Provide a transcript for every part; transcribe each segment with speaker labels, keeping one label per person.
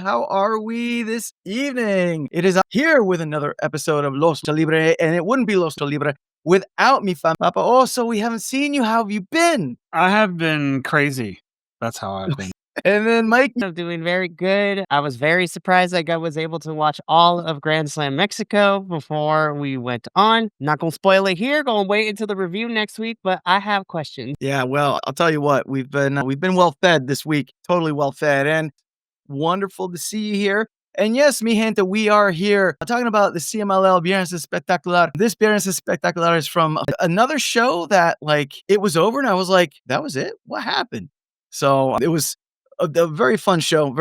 Speaker 1: How are we this evening? It is here with another episode of Lucha Libre, and it wouldn't be Lucha Libre without me, fam. Papa. Also, we haven't seen you. How have you been?
Speaker 2: I have been crazy. That's how I've been.
Speaker 1: And then Mike.
Speaker 3: I'm doing very good. I was very surprised I was able to watch all of Grand Slam Mexico before we went on. Not gonna spoil it here. Gonna wait until the review next week, but I have questions.
Speaker 1: Yeah, well, I'll tell you what. We've been well fed this week. Totally well fed, and wonderful to see you here. And yes, mi gente, we are here talking about the CMLL Viernes Espectacular. This Viernes Espectacular is from another show that, like, it was over, and I was like, that was it? What happened? So it was a very fun show,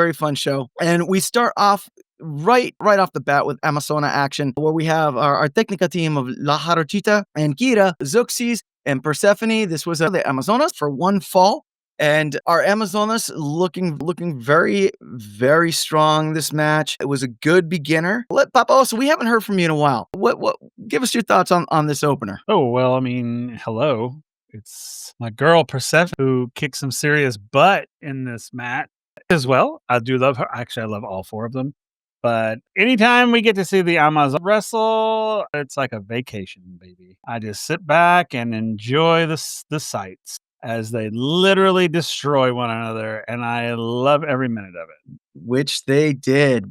Speaker 1: And we start off right off the bat with Amazona action, where we have our Technica team of La Jarochita and Kira, Zuxis, and Persephone. This was the Amazonas for one fall. And our Amazonas looking very, very strong this match. It was a good beginner. Papa, also, we haven't heard from you in a while. What? Give us your thoughts on this opener.
Speaker 2: Oh, well, I mean, hello. It's my girl Persephone who kicked some serious butt in this match as well. I do love her. Actually, I love all four of them. But anytime we get to see the Amazon wrestle, it's like a vacation, baby. I just sit back and enjoy the sights as they literally destroy one another, and I love every minute of it.
Speaker 1: Which they did.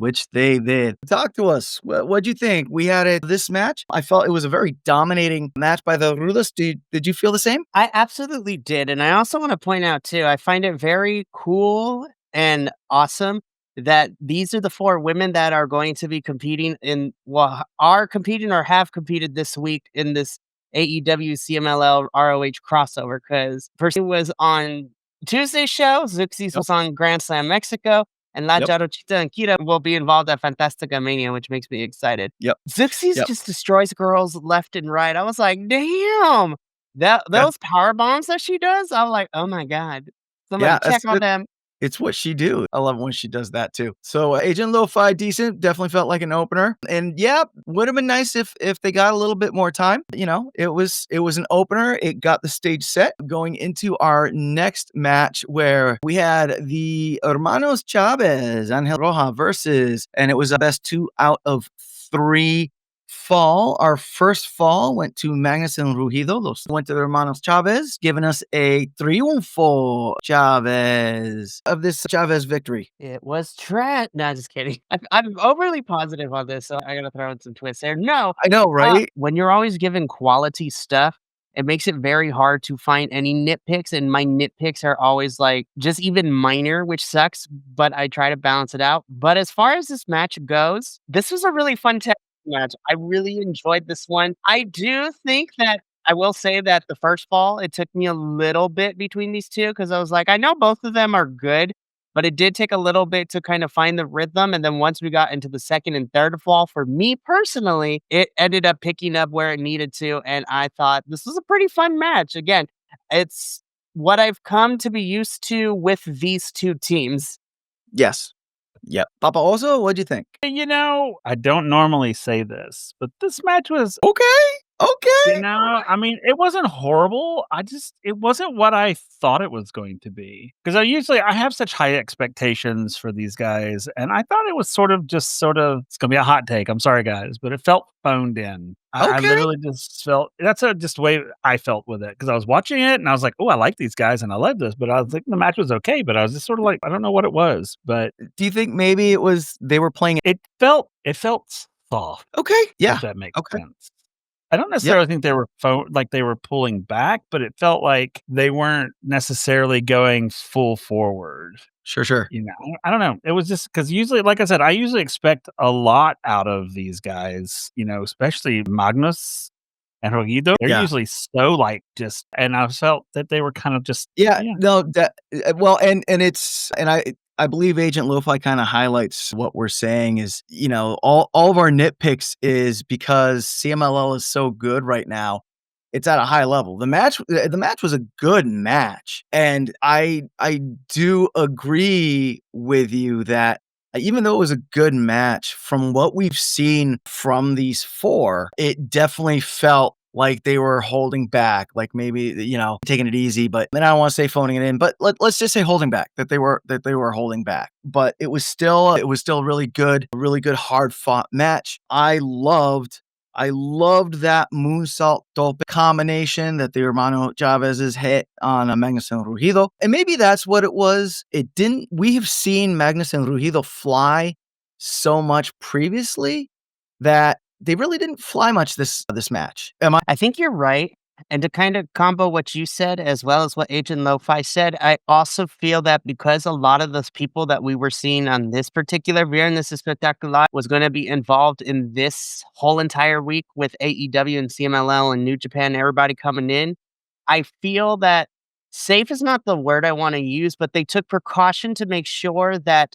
Speaker 1: Talk to us. What'd you think? We had this match. I felt it was a very dominating match by the Rudas. Did you feel the same?
Speaker 3: I absolutely did. And I also want to point out, too, I find it very cool and awesome that these are the four women that are going to be competing are competing or have competed this week in this AEW CMLL ROH crossover, because Persephone was on Tuesday's show, Zuxis was on Grand Slam Mexico, and La Jarochita and Kira will be involved at Fantastica Mania, which makes me excited. Zuxis just destroys girls left and right. I was like, damn, those power bombs that she does, I'm like, oh my God. Somebody check on them.
Speaker 1: It's what she do. I love when she does that too. So Agent Lo-Fi, decent. Definitely felt like an opener. And yeah, would have been nice if they got a little bit more time. You know, it was an opener. It got the stage set. Going into our next match, where we had the Hermanos Chavez, Angel Roja versus, and it was a best 2 out of 3 fall. Our first fall went to Magnus and Rugido. Those went to the Hermanos Chavez, giving us a triunfo Chavez of this Chavez victory.
Speaker 3: It was Trent. No, just kidding. I'm overly positive on this, so I gotta throw in some twists there. No,
Speaker 1: I know, right?
Speaker 3: When you're always given quality stuff, it makes it very hard to find any nitpicks, and my nitpicks are always like just even minor, which sucks, but I try to balance it out. But as far as this match goes, this was a really fun match. I really enjoyed this one. I do think that I will say that the first fall, it took me a little bit between these two, because I was like, I know both of them are good, but it did take a little bit to kind of find the rhythm. And then once we got into the second and third fall, for me personally, it ended up picking up where it needed to. And I thought this was a pretty fun match. Again, it's what I've come to be used to with these two teams.
Speaker 1: Yes. Yep. Papa, also, what'd you think?
Speaker 2: You know, I don't normally say this, but this match was
Speaker 1: okay.
Speaker 2: You know, I mean, it wasn't horrible. It wasn't what I thought it was going to be. Because I have such high expectations for these guys, and I thought it was it's going to be a hot take. I'm sorry, guys, but it felt phoned in. I literally just felt, that's just the way I felt with it. Because I was watching it, and I was like, oh, I like these guys, and I love this. But I was like, the match was okay, but I was just sort of like, I don't know what it was. But
Speaker 1: do you think maybe it was, they were playing?
Speaker 2: It felt soft.
Speaker 1: Okay. Yeah.
Speaker 2: If that makes sense. I don't necessarily think they were pulling back, but it felt like they weren't necessarily going full forward.
Speaker 1: Sure.
Speaker 2: You know, I don't know. It was just because usually, like I said, I usually expect a lot out of these guys, you know, especially Magnus and Rugido. They're usually so and I felt that they were kind of just.
Speaker 1: No, that, well, and I believe Agent Lo-Fi kind of highlights what we're saying is, you know, all of our nitpicks is because CMLL is so good right now. It's at a high level. The match was a good match. And I do agree with you that even though it was a good match, from what we've seen from these four, it definitely felt like they were holding back, like maybe, taking it easy, but then I don't want to say phoning it in, but let's just say holding back, that they were holding back. But it was still really good, a really good hard fought match. I loved that moonsault tope combination that the Hermano Chavez's hit on Magnus and Rugido. And maybe that's what it was. We have seen Magnus and Rugido fly so much previously that they really didn't fly much this match.
Speaker 3: I think you're right. And to kind of combo what you said as well as what Agent Lo-Fi said, I also feel that because a lot of those people that we were seeing on this particular Viernes Espectacular was going to be involved in this whole entire week with AEW and CMLL and New Japan, everybody coming in, I feel that safe is not the word I want to use, but they took precaution to make sure that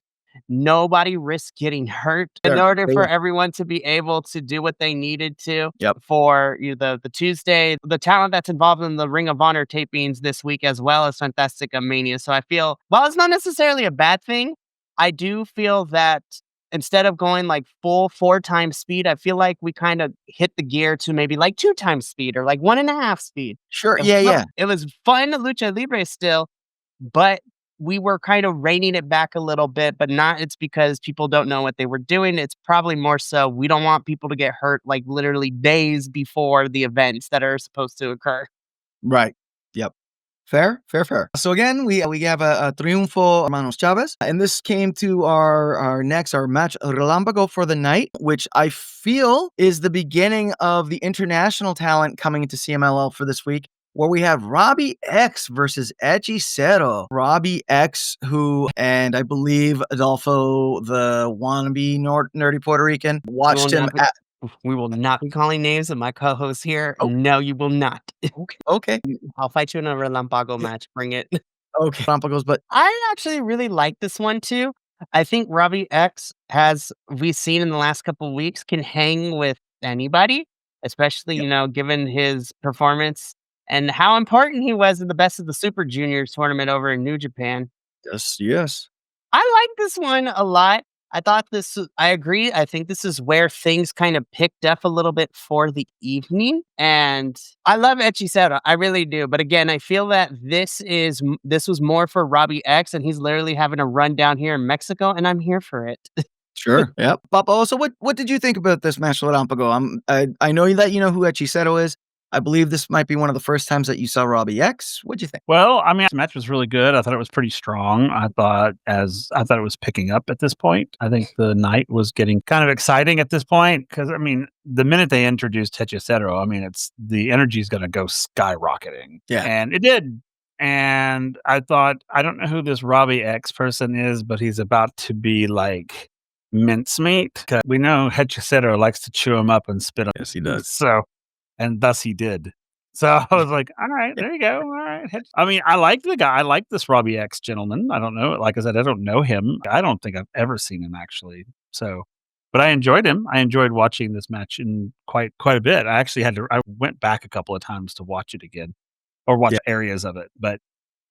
Speaker 3: nobody risked getting hurt in order for everyone to be able to do what they needed to.
Speaker 1: Yep.
Speaker 3: For the Tuesday, the talent that's involved in the Ring of Honor tapings this week, as well as Fantastic Mania. So I feel, while it's not necessarily a bad thing, I do feel that instead of going like full 4 times speed, I feel like we kind of hit the gear to maybe like 2 times speed or like 1.5 speed.
Speaker 1: Sure. Yeah.
Speaker 3: It was fun, Lucha Libre still, but we were kind of reining it back a little bit, but not it's because people don't know what they were doing. It's probably more so we don't want people to get hurt like literally days before the events that are supposed to occur.
Speaker 1: Right. Yep. Fair. So again, we have a triunfo Hermanos Chavez, and this came to our match Relámpago for the night, which I feel is the beginning of the international talent coming into CMLL for this week, where we have Robbie X versus Hechicero. Robbie X, and I believe Adolfo, the wannabe nerdy Puerto Rican, watched him.
Speaker 3: We will not be calling names of my co-hosts here. Oh. No, you will not.
Speaker 1: Okay.
Speaker 3: I'll fight you in a Relampago match. Bring it.
Speaker 1: Okay. Relampagos, but
Speaker 3: I actually really like this one too. I think Robbie X, we've seen in the last couple of weeks, can hang with anybody, especially, given his performance and how important he was in the Best of the Super Juniors tournament over in New Japan.
Speaker 1: Yes.
Speaker 3: I like this one a lot. I agree. I think this is where things kind of picked up a little bit for the evening. And I love Hechicero. I really do. But again, I feel that this was more for Robbie X, and he's literally having a run down here in Mexico, and I'm here for it.
Speaker 1: Sure. Yep. Papa, so what did you think about this match with Relámpago? I know that you know who Hechicero is. I believe this might be one of the first times that you saw Robbie X. What'd you think?
Speaker 2: Well, I mean, the match was really good. I thought it was pretty strong. I thought it was picking up at this point. I think the night was getting kind of exciting at this point because, I mean, the minute they introduced Hechicero, I mean, the energy is going to go skyrocketing.
Speaker 1: Yeah.
Speaker 2: And it did. And I thought, I don't know who this Robbie X person is, but he's about to be like mincemeat. We know Hechicero likes to chew him up and spit on.
Speaker 1: Yes, he does.
Speaker 2: And thus he did. So I was like, all right, there you go. All right. I mean, I like the guy. I like this Robbie X gentleman. I don't know. Like I said, I don't know him. I don't think I've ever seen him actually. So, but I enjoyed him. I enjoyed watching this match in quite a bit. I went back a couple of times to watch it again or watch areas of it, but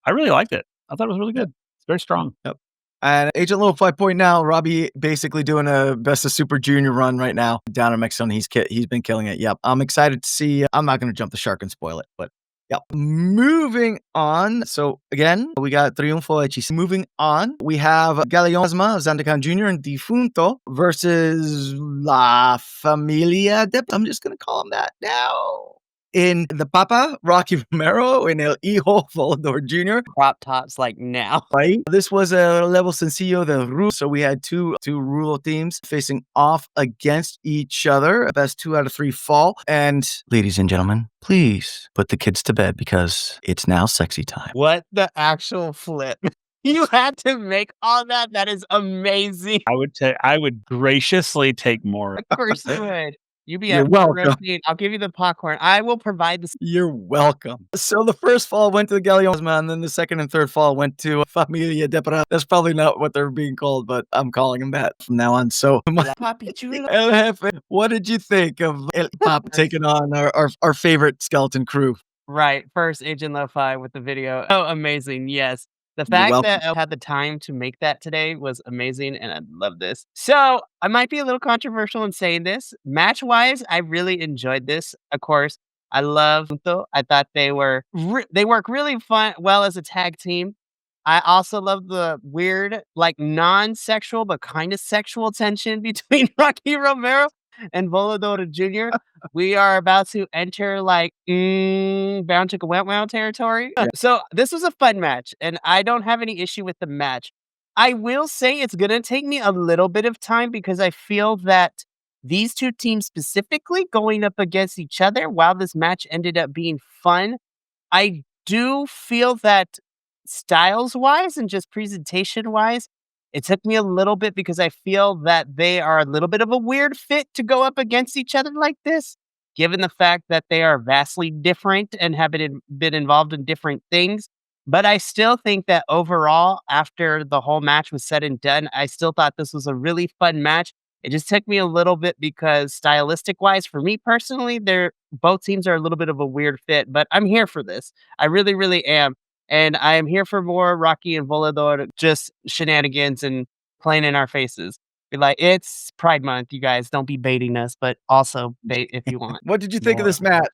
Speaker 2: I really liked it. I thought it was really good. It's very strong.
Speaker 1: Yep. And Agent Lo-Fi point now, Robbie basically doing a Best of Super Junior run right now down in Mexico, and he's been killing it. Yep. I'm excited to see. I'm not going to jump the shark and spoil it, but yep. Moving on. So again, we got Triunfo Hechicero. Moving on, we have Galeon Zandecan Jr. and Difunto versus La Familia I'm just going to call him that now. In the Papa, Rocky Romero, in El Hijo, Volador Jr.
Speaker 3: Crop tops like now.
Speaker 1: Right. This was a level sencillo de Rulo. So we had two Rulo teams facing off against each other. Best 2 out of 3 fall. And ladies and gentlemen, please put the kids to bed because it's now sexy time.
Speaker 3: What the actual flip? You had to make all that. That is amazing.
Speaker 2: I would graciously take more.
Speaker 3: Of course you would.
Speaker 1: You're welcome.
Speaker 3: I'll give you the popcorn. I will provide this.
Speaker 1: You're welcome. So the first fall went to the Galeon, and then the second and third fall went to Familia Depra. That's probably not what they're being called, but I'm calling them that from now on. So,
Speaker 3: Papi Chulo.
Speaker 1: El Jefe, what did you think of El Pop taking on our favorite skeleton crew?
Speaker 3: Right. First, Agent Lo-Fi with the video. Oh, amazing. Yes. The fact that I had the time to make that today was amazing, and I love this. So, I might be a little controversial in saying this. Match-wise, I really enjoyed this. Of course, I love Junto. I thought they work really well as a tag team. I also love the weird, like non-sexual but kind of sexual tension between Rocky Romero and Volador Jr. We are about to enter like bound chicka wow wow territory. So this was a fun match, and I don't have any issue with the match. I will say it's gonna take me a little bit of time because I feel that these two teams specifically going up against each other, while this match ended up being fun, I do feel that styles wise and just presentation wise, it took me a little bit because I feel that they are a little bit of a weird fit to go up against each other like this, given the fact that they are vastly different and have been involved in different things. But I still think that overall, after the whole match was said and done, I still thought this was a really fun match. It just took me a little bit because stylistic wise, for me personally, they're both teams are a little bit of a weird fit, but I'm here for this. I really, really am. And I am here for more Rocky and Volador just shenanigans and playing in our faces. Be like, it's Pride Month, you guys. Don't be baiting us, but also bait if you want.
Speaker 1: What did you think of
Speaker 2: More.
Speaker 1: this match?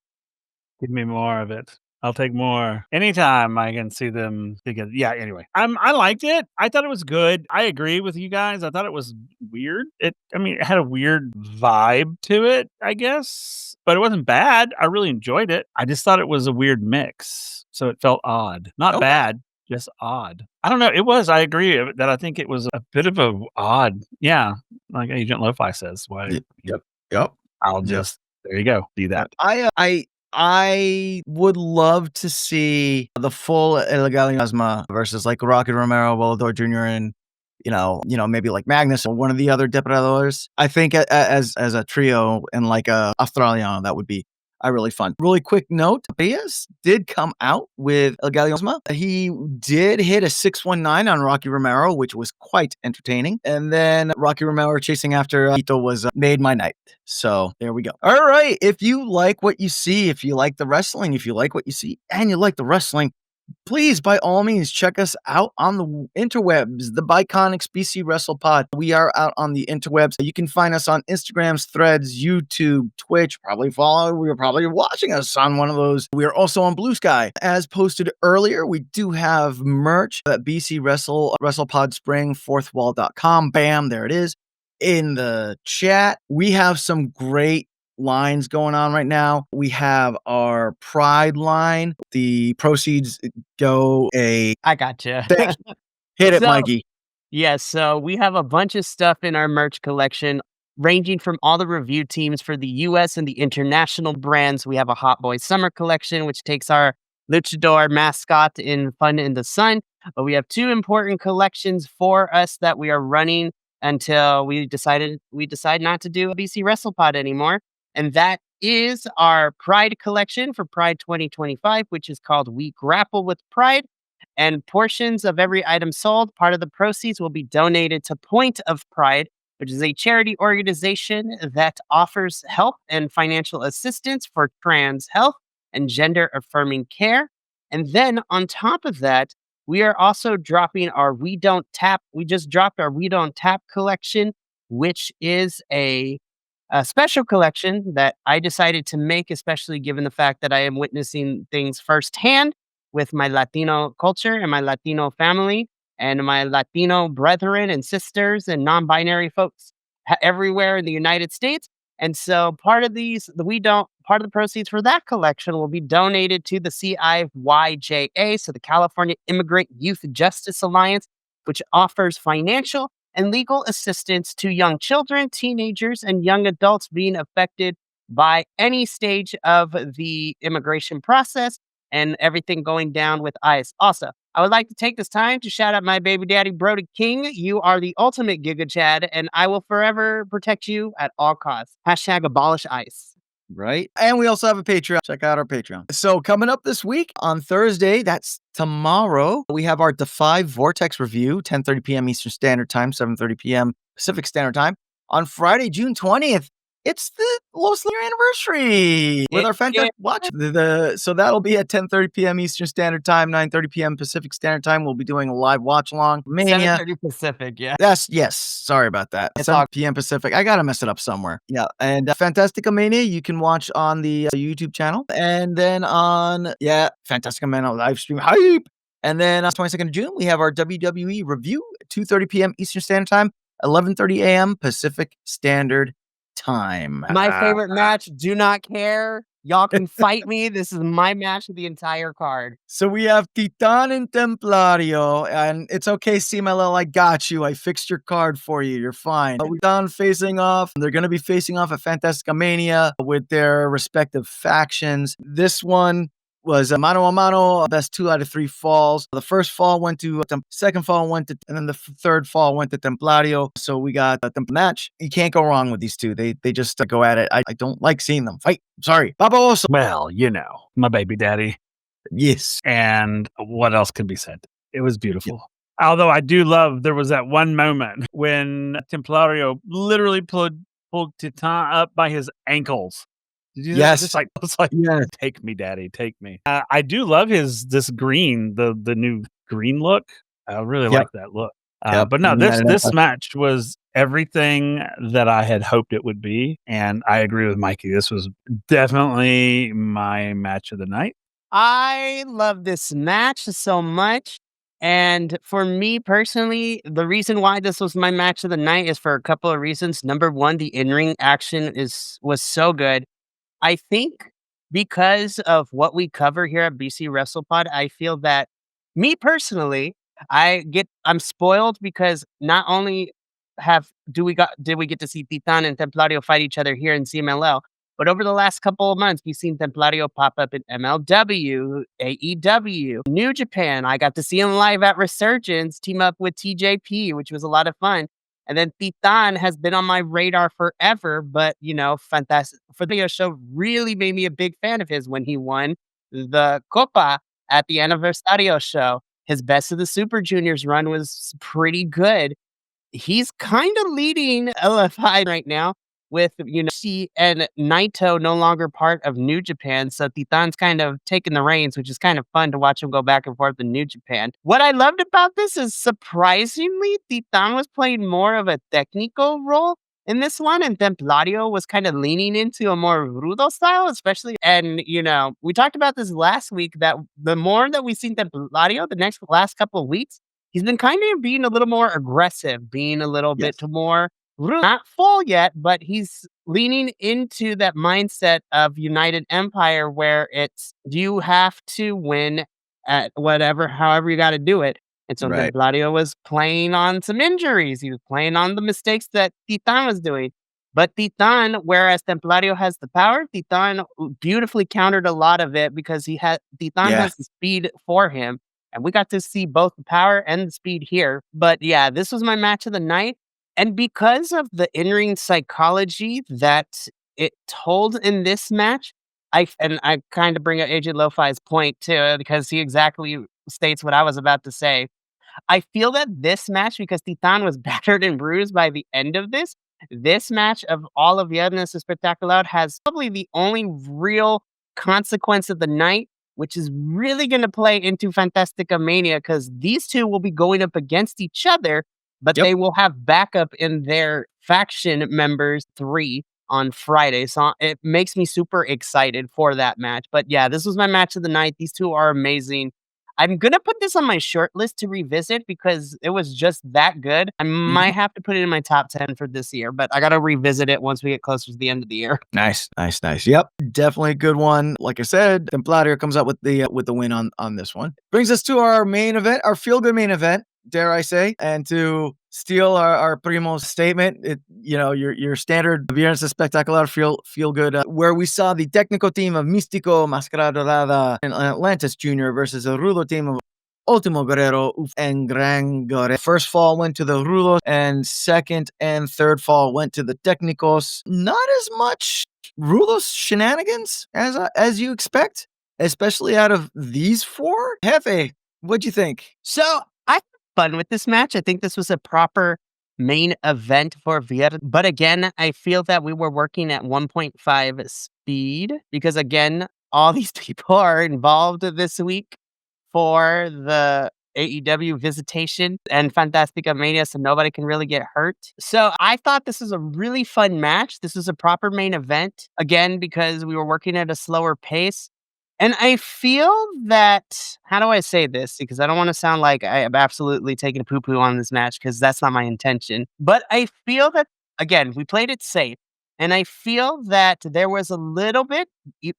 Speaker 2: Give me more of it. I'll take more. Anytime I can see them together. Yeah, anyway. I liked it. I thought it was good. I agree with you guys. I thought it was weird. It had a weird vibe to it, I guess. But it wasn't bad. I really enjoyed it. I just thought it was a weird mix. So it felt odd. Not
Speaker 1: Okay.
Speaker 2: bad, just odd. I don't know. It was. I agree that I think it was a bit of a odd. Yeah. Like Agent Lo-Fi says. Why?
Speaker 1: Yep.
Speaker 2: I'll just, there you go. Do that.
Speaker 1: I would love to see the full El Galliasma versus like Rocky Romero, Volador Jr., and maybe like Magnus or one of the other Depredadores. I think as a trio and like a Australiano, that would be really fun. Really quick note, Diaz did come out with El Galliasma. He did hit a 619 on Rocky Romero, which was quite entertaining. And then Rocky Romero chasing after Ito was made my night. So there we go. All right. If you like what you see, if you like the wrestling, if you like what you see and you like the wrestling, please, by all means, check us out on the interwebs, the Biconics BC Wrestle Pod. We are out on the interwebs. You can find us on Instagrams, Threads, YouTube, Twitch. Probably follow. You're probably watching us on one of those. We are also on Blue Sky. As posted earlier, we do have merch at BC WrestlePod Spring, fourthwall.com. Bam, there it is. In the chat, we have some great lines going on right now. We have our Pride line. The proceeds go
Speaker 3: I gotcha.
Speaker 1: Hit it, Mikey.
Speaker 3: Yes, so we have a bunch of stuff in our merch collection, ranging from all the review teams for the US and the international brands. We have a Hot Boy Summer collection, which takes our luchador mascot in Fun in the Sun. But we have two important collections for us that we are running until we decide not to do a BC WrestlePod anymore. And that is our Pride collection for Pride 2025, which is called We Grapple with Pride. And portions of every item sold, part of the proceeds will be donated to Point of Pride, which is a charity organization that offers help and financial assistance for trans health and gender affirming care. And then on top of that, we are also dropping our We just dropped our We Don't Tap collection, which is a special collection that I decided to make, especially given the fact that I am witnessing things firsthand with my Latino culture and my Latino family and my Latino brethren and sisters and non-binary folks everywhere in the United States. And so part of the proceeds for that collection will be donated to the CIYJA, so the California Immigrant Youth Justice Alliance, which offers financial and legal assistance to young children, teenagers, and young adults being affected by any stage of the immigration process and everything going down with ICE. Also, I would like to take this time to shout out my baby daddy, Brody King. You are the ultimate Giga Chad, and I will forever protect you at all costs. Hashtag abolish ICE.
Speaker 1: Right. And we also have a Patreon. Check out our Patreon. So coming up this week on Thursday, that's tomorrow, we have our Defy Vortex review, 10:30 p.m. Eastern Standard Time, 7:30 p.m. Pacific Standard Time. On Friday, June 20th, it's the Los Year anniversary with our fantastic watch. So that'll be at 10:30 p.m. Eastern Standard Time, 9:30 p.m. Pacific Standard Time. We'll be doing a live watch along. Mania.
Speaker 3: 7:30 Pacific, yeah.
Speaker 1: Yes. Sorry about that.
Speaker 3: It's
Speaker 1: 7
Speaker 3: all
Speaker 1: p.m. Pacific. I gotta mess it up somewhere. Yeah, and Fantastica Mania you can watch on the YouTube channel, and then on Fantastica Mania live stream hype. And then on 22nd of June we have our WWE review at 2:30 p.m. Eastern Standard Time, 11:30 a.m. Pacific Standard Time.
Speaker 3: My favorite match, do not care. Y'all can fight me. This is my match of the entire card.
Speaker 1: So we have Titan and Templario, and it's okay, CMLL, I got you. I fixed your card for you. You're fine. We're done facing off. They're going to be facing off at Fantastica Mania with their respective factions. This one was a mano a mano, best 2 out of 3 falls. The first fall went to second fall went to, and then the third fall went to Templario. So we got the match. You can't go wrong with these two. They just go at it. I don't like seeing them fight. Sorry. Papa also.
Speaker 2: Well, my baby daddy.
Speaker 1: Yes.
Speaker 2: And what else can be said? It was beautiful. Yep. Although I do love, there was that one moment when Templario literally pulled Titan up by his ankles. Did you
Speaker 1: yes.
Speaker 2: It's like, yes. Take me, daddy, take me. I do love this green, the new green look. I really like that look. But no, this match was everything that I had hoped it would be. And I agree with Mikey. This was definitely my match of the night.
Speaker 3: I love this match so much. And for me personally, the reason why this was my match of the night is for a couple of reasons. Number one, the in-ring action was so good. I think because of what we cover here at BC WrestlePod, I feel that me personally, I'm spoiled because not only did we get to see Titan and Templario fight each other here in CMLL, but over the last couple of months, we've seen Templario pop up in MLW, AEW, New Japan. I got to see him live at Resurgence, team up with TJP, which was a lot of fun. And then Titan has been on my radar forever, but, fantastic. For the show really made me a big fan of his when he won the Copa at the Aniversario show. His Best of the Super Juniors run was pretty good. He's kind of leading LFI right now with, and Naito no longer part of New Japan. So Titan's kind of taking the reins, which is kind of fun to watch him go back and forth in New Japan. What I loved about this is surprisingly, Titan was playing more of a technical role in this one, and Templario was kind of leaning into a more rudo style, especially. And, we talked about this last week that the more that we've seen Templario last couple of weeks, he's been kind of being a little more aggressive, being a little bit more not full yet, but he's leaning into that mindset of United Empire where it's you have to win at however you got to do it. And so Templario was playing on some injuries. He was playing on the mistakes that Titan was doing. But Titan, whereas Templario has the power, Titan beautifully countered a lot of it because Titan has the speed for him. And we got to see both the power and the speed here. But yeah, this was my match of the night. And because of the in-ring psychology that it told in this match, I kind of bring up AJ Lo-Fi's point too, because he exactly states what I was about to say. I feel that this match, because Titan was battered and bruised by the end of this match of all of Viernes Espectacular has probably the only real consequence of the night, which is really going to play into Fantastica Mania, because these two will be going up against each other, but they will have backup in their faction members 3 on Friday. So it makes me super excited for that match. But yeah, this was my match of the night. These two are amazing. I'm going to put this on my short list to revisit because it was just that good. I might have to put it in my top 10 for this year, but I got to revisit it once we get closer to the end of the year.
Speaker 1: Nice. Yep. Definitely a good one. Like I said, Templario comes up with the win on this one. Brings us to our main event, our feel-good main event, dare I say, and to steal our Primo's statement, your standard Viernes Espectacular feel good, where we saw the technical team of Místico, Máscara Dorada, and Atlantis Jr. versus the Rudo team of Último Guerrero and Gran Guerrero. First fall went to the Rudos, and second and third fall went to the Técnicos. Not as much Rudos shenanigans as you expect, especially out of these 4. Jefe, what'd you think?
Speaker 3: So I had fun with this match. I think this was a proper main event for Viernes. But again, I feel that we were working at 1.5 speed because, again, all these people are involved this week for the AEW visitation and Fantastica Mania, so nobody can really get hurt. So I thought this was a really fun match. This was a proper main event, again, because we were working at a slower pace. And I feel that, how do I say this? Because I don't want to sound like I am absolutely taking a poo poo on this match because that's not my intention. But I feel that, again, we played it safe. And I feel that there was a little bit,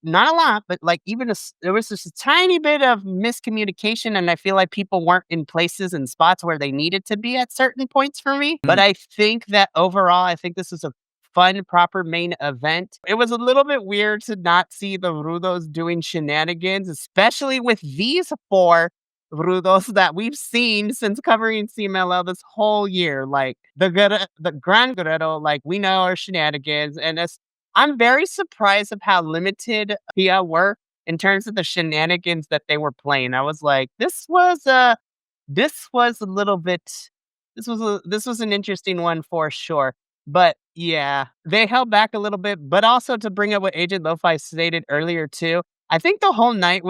Speaker 3: not a lot, but like there was just a tiny bit of miscommunication. And I feel like people weren't in places and spots where they needed to be at certain points for me. But I think that overall, I think this is a fun, proper main event. It was a little bit weird to not see the Rudos doing shenanigans, especially with these four Rudos that we've seen since covering CMLL this whole year. Like the Gran Guerrero, like we know are shenanigans, and I'm very surprised of how limited Pia were in terms of the shenanigans that they were playing. I was like, this was a little bit, this was an interesting one for sure. But yeah, they held back a little bit, but also to bring up what Agent Lo-Fi stated earlier too, I think the whole night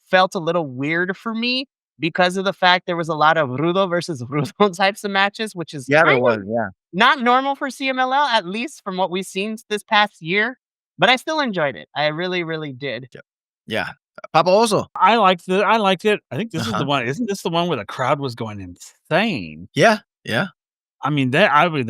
Speaker 3: felt a little weird for me because of the fact there was a lot of Rudo versus Rudo types of matches, which is
Speaker 1: Yeah, there
Speaker 3: kind
Speaker 1: was.
Speaker 3: of
Speaker 1: Yeah.
Speaker 3: not normal for CMLL, at least from what we've seen this past year. But I still enjoyed it. I really, really did.
Speaker 1: Yeah. Papa also.
Speaker 2: I liked it. I think this is the
Speaker 1: Uh-huh.
Speaker 2: one. Isn't this the one where the crowd was going insane?
Speaker 1: Yeah. Yeah.
Speaker 2: I mean, they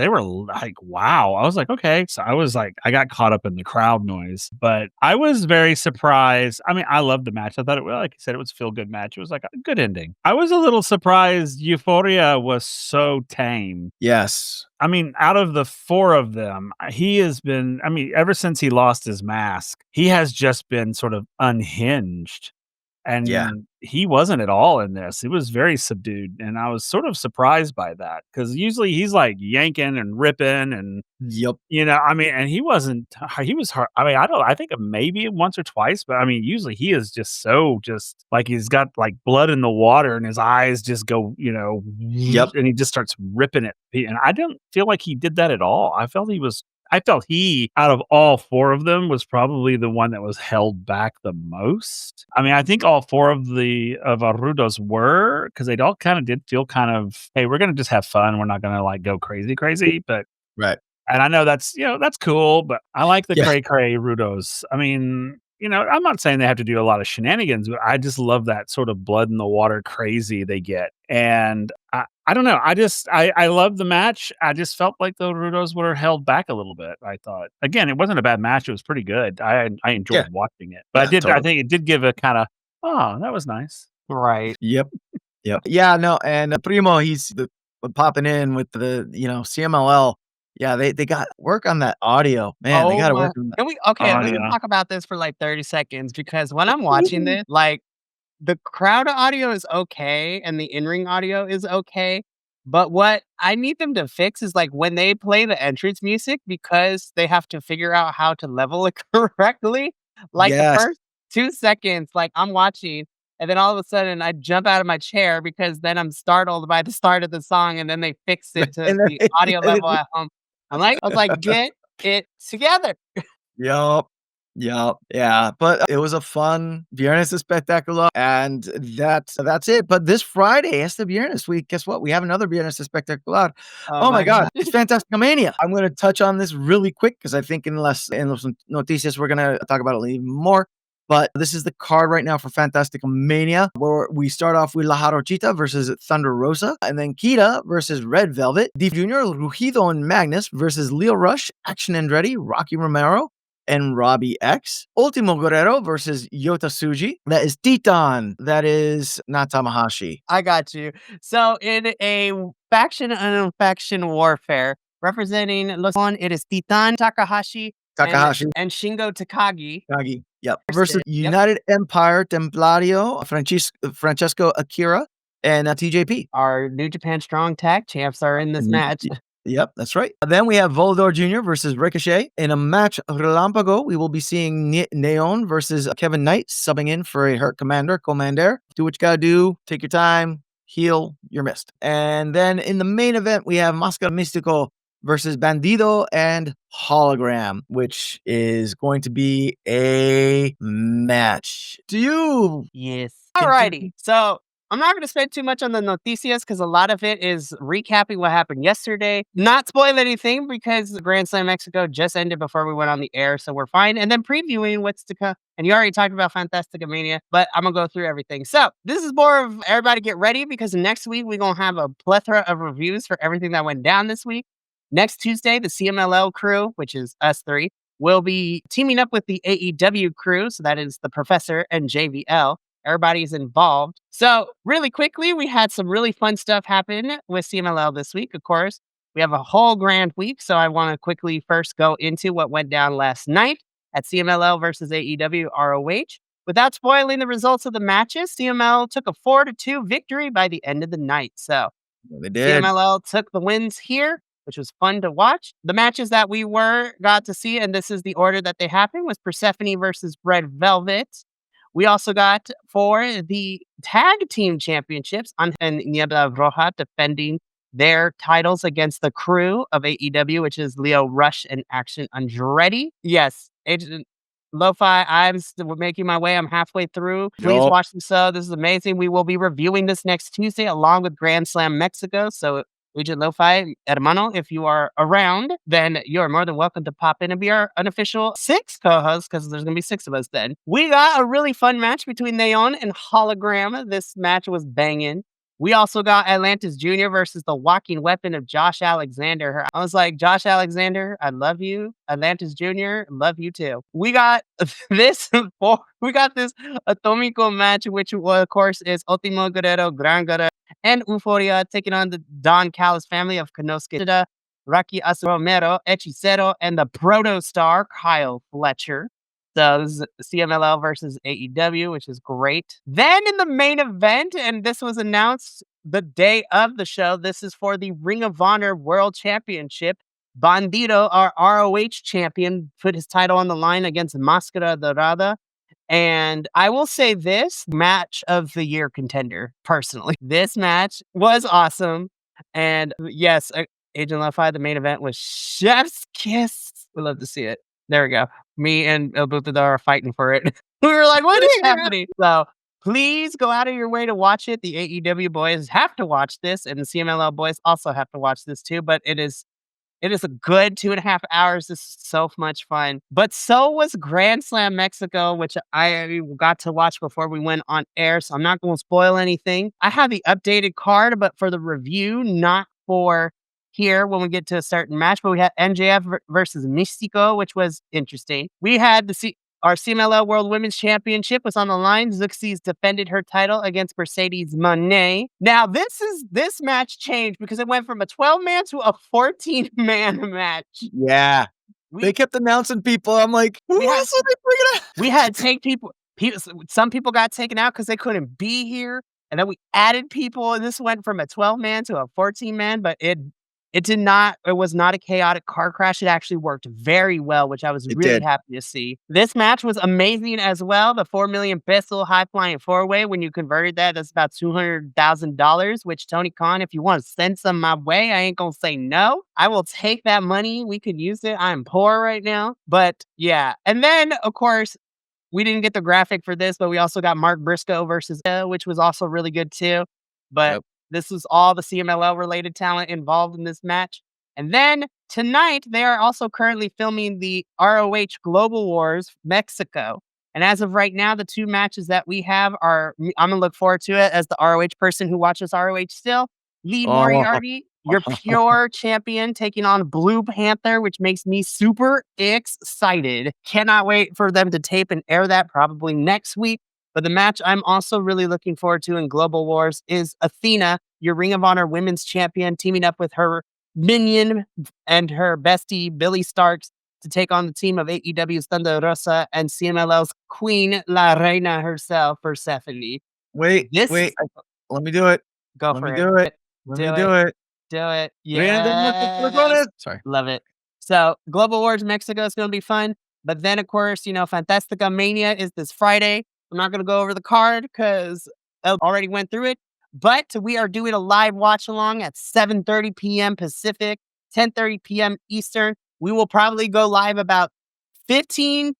Speaker 2: were like, wow. I was like, okay. So I was like, I got caught up in the crowd noise, but I was very surprised. I mean, I loved the match. I thought like you said, it was a feel good match. It was like a good ending. I was a little surprised Euphoria was so tame.
Speaker 1: Yes.
Speaker 2: I mean, out of the four of them, he has been, I mean, ever since he lost his mask, he has just been sort of unhinged.
Speaker 1: Yeah.
Speaker 2: And he wasn't at all in this. It was very subdued, and I was sort of surprised by that because usually he's like yanking and ripping and,
Speaker 1: Yep.
Speaker 2: I mean, and he wasn't, he was hard. I mean, I think maybe once or twice, but I mean, usually he is just like he's got like blood in the water and his eyes just go,
Speaker 1: Yep.
Speaker 2: and he just starts ripping it. And I didn't feel like he did that at all. I felt he, out of all four of them, was probably the one that was held back the most. I mean, I think all four of our Rudos were, because they all kind of did feel kind of, hey, we're going to just have fun. We're not going to like go crazy. But,
Speaker 1: Right.
Speaker 2: and I know that's cool, but I like the
Speaker 1: Yeah.
Speaker 2: cray Rudos. I mean, I'm not saying they have to do a lot of shenanigans, but I just love that sort of blood in the water crazy they get. And I don't know. I love the match. I just felt like the Rudos were held back a little bit. I thought, again, it wasn't a bad match. It was pretty good. I enjoyed
Speaker 1: Yeah.
Speaker 2: watching it, but
Speaker 1: Yeah,
Speaker 2: I
Speaker 1: totally.
Speaker 2: think it did give a kind of, oh, that was nice.
Speaker 3: Right.
Speaker 1: Yep. Yep. Yeah, no, and Primo, he's popping in with the, CMLL. Yeah, they got work on that audio. Man, they got to work on that.
Speaker 3: Let me
Speaker 2: Yeah.
Speaker 3: talk about this for like 30 seconds because when I'm watching this, like the crowd audio is okay and the in-ring audio is okay. But what I need them to fix is like when they play the entrance music, because they have to figure out how to level it correctly. Like the
Speaker 1: Yes.
Speaker 3: first 2 seconds, like I'm watching, and then all of a sudden I jump out of my chair because then I'm startled by the start of the song, and then they fix it to
Speaker 1: And then
Speaker 3: the audio level at home. I was like, get it together.
Speaker 1: Yup. Yup. Yeah, but it was a fun Viernes Espectacular, and that's it. But this Friday, este Viernes week, guess what? We have another Viernes Espectacular. Oh my God, it's Fantastica Mania. I'm going to touch on this really quick because I think in los noticias, we're going to talk about it even more. But this is the card right now for Fantastica Mania, where we start off with La Jarochita versus Thunder Rosa, and then Kita versus Red Velvet, Div Jr., Rugido and Magnus versus Leo Rush, Action Andretti, Rocky Romero, and Robbie X. Ultimo Guerrero versus Yota Tsuji. That is Titan. That is not Tamahashi.
Speaker 3: I got you. So in a faction and faction warfare, representing Luzon, it is Titan Takahashi
Speaker 1: Takahashi.
Speaker 3: and Shingo Takagi.
Speaker 1: Takagi. Yep. Versus United Empire Templario, Francesco Akira, and TJP.
Speaker 3: Our New Japan Strong Tag champs are in this match.
Speaker 1: Yep, that's right. Then we have Volador Jr. versus Ricochet. In a match Relampago, we will be seeing Neon versus Kevin Knight subbing in for a hurt Commander. Do what you gotta do. Take your time. heel, you're missed. And then in the main event, we have Máscara Místico versus Bandido and Hologram, which is going to be a match. Do you?
Speaker 3: Yes. Alrighty. So I'm not going to spend too much on the noticias because a lot of it is recapping what happened yesterday. Not spoil anything because the Grand Slam Mexico just ended before we went on the air, so we're fine. And then previewing what's to come. And you already talked about Fantastica Mania, but I'm going to go through everything. So this is more of everybody get ready because next week we're going to have a plethora of reviews for everything that went down this week. Next Tuesday, the CMLL crew, which is us three, will be teaming up with the AEW crew. So that is the Professor and JVL. Everybody's involved. So really quickly, we had some really fun stuff happen with CMLL this week. Of course, we have a whole grand week. So I want to quickly first go into what went down last night at CMLL versus AEW ROH. Without spoiling the results of the matches, CMLL took a 4-2 victory by the end of the night. So
Speaker 1: They did.
Speaker 3: CMLL took the wins here, which was fun to watch. The matches that we got to see, and this is the order that they happened, was Persephone versus Red Velvet. We also got for the tag team championships, Ángel and Niebla Roja defending their titles against the crew of AEW, which is Leo Rush and Action Andretti. Yes, Agent Lo-Fi, I'm still making my way. I'm halfway through. Please
Speaker 1: Yup.
Speaker 3: watch the show. This is amazing. We will be reviewing this next Tuesday along with Grand Slam Mexico. So Agent Lo-Fi, hermano, if you are around, then you're more than welcome to pop in and be our unofficial 6 co-hosts because there's going to be 6 of us then. We got a really fun match between Neon and Hologram. This match was banging. We also got Atlantis Jr. versus the walking weapon of Josh Alexander. I was like, Josh Alexander, I love you. Atlantis Jr., love you too. We got this Atomico match, which of course is Ultimo Guerrero, Gran Guerrero, and Euphoria taking on the Don Callis family of Konosuke, Rocky Romero, Hechicero, and the Proto-Star, Kyle Fletcher. So this is CMLL versus AEW, which is great. Then in the main event, and this was announced the day of the show, this is for the Ring of Honor World Championship. Bandido, our ROH champion, put his title on the line against Máscara Dorada. And I will say this, match of the year contender, personally. This match was awesome. And yes, Agent Lo-Fi, the main event was Chef's Kiss. We love to see it. There we go. Me and El Butador are fighting for it. We were like, what is happening? So please go out of your way to watch it. The AEW boys have to watch this, and the CMLL boys also have to watch this too. But it is a good 2.5 hours. This is so much fun. But so was Grand Slam Mexico, which I got to watch before we went on air. So I'm not going to spoil anything. I have the updated card, but for the review, not for here when we get to a certain match. But we had MJF versus Mystico, which was interesting. We had our CMLL World Women's Championship was on the line. Zuxis defended her title against Mercedes Moné. Now, this match changed because it went from a 12-man to a 14-man match.
Speaker 1: Yeah. They kept announcing people. I'm like, who else are they bringing out?
Speaker 3: We had to take people. Some people got taken out because they couldn't be here. And then we added people. And this went from a 12-man to a 14-man. But it was not a chaotic car crash. It actually worked very well, which I was really happy to see. This match was amazing as well. The 4 million peso high flying 4-way, when you converted that, that's about $200,000, which Tony Khan, if you want to send some my way, I ain't going to say no. I will take that money. We could use it. I'm poor right now. But yeah. And then, of course, we didn't get the graphic for this, but we also got Mark Briscoe versus, which was also really good too. But this was all the CMLL related talent involved in this match. And then tonight, they are also currently filming the ROH Global Wars Mexico. And as of right now, the 2 matches that we have are, I'm going to look forward to it as the ROH person who watches ROH still. Lee Moriarty, your pure champion, taking on Blue Panther, which makes me super excited. Cannot wait for them to tape and air that probably next week. But the match I'm also really looking forward to in Global Wars is Athena, your Ring of Honor Women's Champion, teaming up with her minion and her bestie, Billy Starks, to take on the team of AEW's Thunder Rosa and CMLL's Queen La Reina herself, Persephone.
Speaker 1: Wait. Let me do it.
Speaker 3: Go
Speaker 1: Let
Speaker 3: for
Speaker 1: me
Speaker 3: it.
Speaker 1: do it. Let me do it.
Speaker 3: Do it.
Speaker 1: Yeah. Sorry.
Speaker 3: Love it. So Global Wars Mexico is going to be fun. But then, of course, Fantastica Mania is this Friday. I'm not going to go over the card because I already went through it. But we are doing a live watch along at 7:30 p.m. Pacific, 10:30 p.m. Eastern. We will probably go live about 15,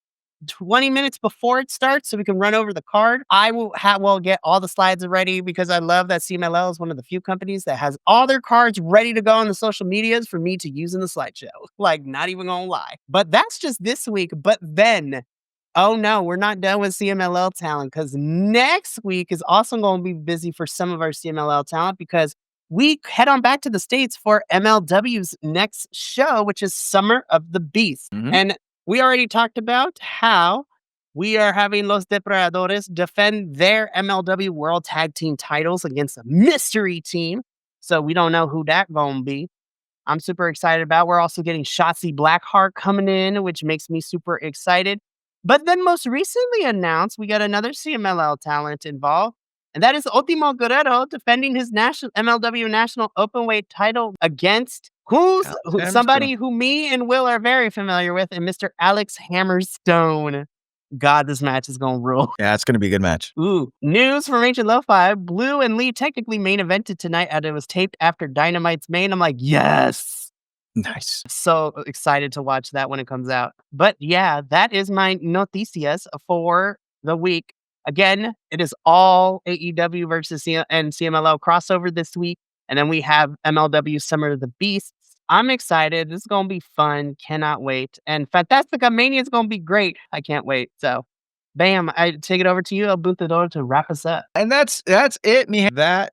Speaker 3: 20 minutes before it starts so we can run over the card. I will get all the slides ready because I love that CMLL is one of the few companies that has all their cards ready to go on the social medias for me to use in the slideshow. Like, not even gonna lie. But that's just this week. But then, oh no, we're not done with CMLL talent because next week is also going to be busy for some of our CMLL talent because we head on back to the States for MLW's next show, which is Summer of the Beast. And we already talked about how we are having Los Depredadores defend their MLW World Tag Team titles against a mystery team. So we don't know who that gonna be. I'm super excited about. We're also getting Shotzi Blackheart coming in, which makes me super excited. But then most recently announced, we got another CMLL talent involved, and that is Ultimo Guerrero defending his MLW National Openweight title against somebody who me and Will are very familiar with, and Mr. Alex Hammerstone. God, this match is going to rule.
Speaker 1: Yeah, it's going to be a good match.
Speaker 3: Ooh. News from Ancient Lo-Fi. Blue and Lee technically main evented tonight as it was taped after Dynamite's main. I'm like, yes.
Speaker 1: Nice.
Speaker 3: So excited to watch that when it comes out. But yeah, that is my noticias for the week. Again, it is all AEW versus CMLL crossover this week. And then we have MLW Summer of the Beasts. I'm excited. This is going to be fun. Cannot wait. And Fantastica Mania is going to be great. I can't wait. So, bam, I take it over to you, El Buntador, to wrap us up.
Speaker 1: And that's it, me. That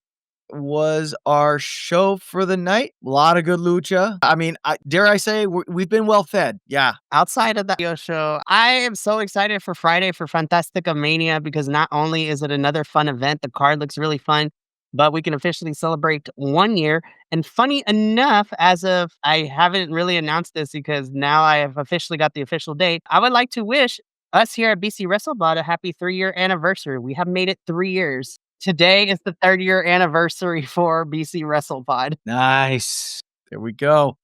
Speaker 1: was our show for the night. A lot of good lucha. I mean, dare I say, we've been well fed. Yeah.
Speaker 3: Outside of that video show, I am so excited for Friday for Fantastica Mania because not only is it another fun event, the card looks really fun, but we can officially celebrate 1 year. And funny enough, I haven't really announced this because now I have officially got the official date. I would like to wish us here at BC WrestleBot a happy 3-year anniversary. We have made it 3 years. Today is the 3rd-year anniversary for BC WrestlePod.
Speaker 1: Nice. There we go.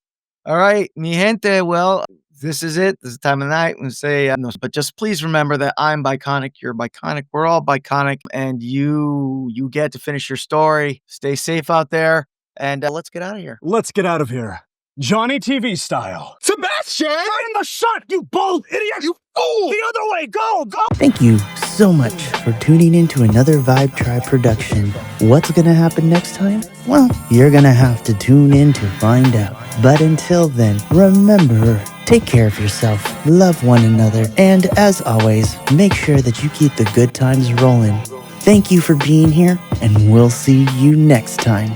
Speaker 1: All right, mi gente. Well, this is it. This is the time of the night. We say, but just please remember that I'm Biconic. You're Biconic. We're all Biconic, and you get to finish your story. Stay safe out there, and let's get out of here.
Speaker 4: Let's get out of here. Johnny TV style. Sebastian! Right in the shot, you bold idiot! You fool! The other way, go!
Speaker 5: Thank you so much for tuning in to another Vibe Tribe production. What's gonna happen next time? Well, you're gonna have to tune in to find out. But until then, remember, take care of yourself, love one another, and as always, make sure that you keep the good times rolling. Thank you for being here, and we'll see you next time.